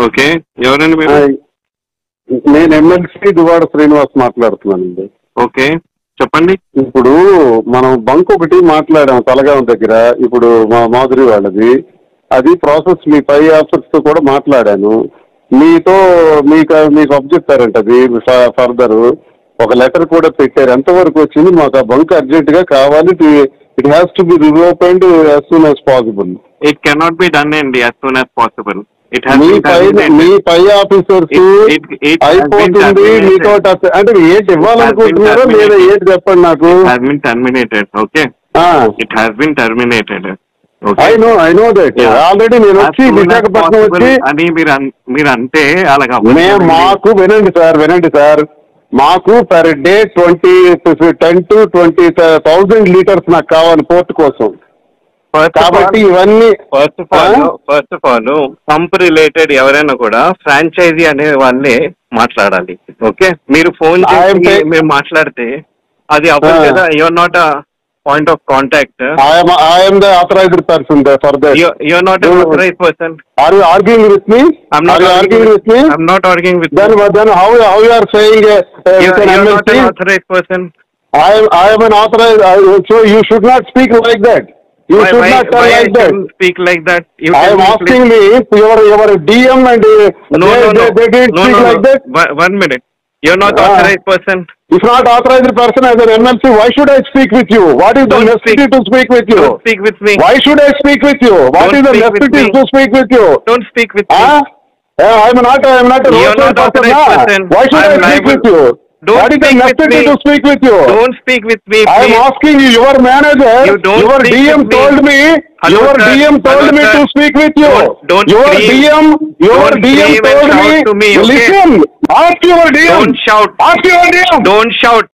Okay, ఎవరండి మీరు? నేను ఎమ్మెల్సీ దువాడ శ్రీనివాస్ మాట్లాడుతున్నానండి. ఓకే, చెప్పండి. ఇప్పుడు మనం బంక్ ఒకటి మాట్లాడాం తలగాం దగ్గర, ఇప్పుడు మా మాధురి వాళ్ళది. అది ప్రాసెస్ మీ పై ఆఫీసర్స్ తో కూడా మాట్లాడాను. మీకు అబ్జెక్టారంట అది ఫర్దర్ ఒక లెటర్ కూడా పెట్టారు. ఎంతవరకు వచ్చింది? మాకు ఆ బంక్ అర్జెంట్ గా కావాలి. It has to be reopened as soon as possible. It cannot be done అండి యాజ్ సూన్ యాజ్ పాసిబుల్. మీ పై ఆఫీసర్స్ అయిపోతుంది మీతో అంటే ఏంటి ఇవ్వాలనుకుంటున్నారో లేదా ఏంటి చెప్పండి నాకు. Terminated. Okay, it has been terminated. I know that already. నేను వచ్చి విశాఖపట్నం వచ్చి అని మీరు అంటే అలాగా మాకు వినండి సార్ మాకు పర్ డే 10 to 20,000 లీటర్స్ నాకు కావాలి పోర్ట్ కోసం. కాబట్టి ఇవన్నీ first of all pump related ఎవరైనా కూడా ఫ్రాంచైజీ అనే వాళ్ళే మాట్లాడాలి. ఓకే, మీరు ఫోన్ చేసి మీరు మాట్లాడితే అది అవ్వదు కదా. You're not a point of contact. I am the authorized person for that. You are not an authorized person. Are you arguing with me? I'm not arguing with me. I'm not arguing with then, you. Then how you are saying you are not an authorized person. I am an authorized. So you should not speak like that. You should not tell like that. Speak like that. I am asking me your DM and they didn't speak like that. 1 minute. You are not authorized person. If not authorized person as an MLC, why should I speak with you? What is the necessity to speak with you? Don't speak with me. Why should I speak with you? What is the necessity to speak with you? Don't speak with me. I am not a roadside person. Why should I speak with you? What is the necessity to speak with you? Don't speak with me. I am asking you. Your manager, your DM told me. Your DM told me to speak with you. Your DM told me. Listen. Ask your DM. Don't shout. Ask your DM. Don't shout.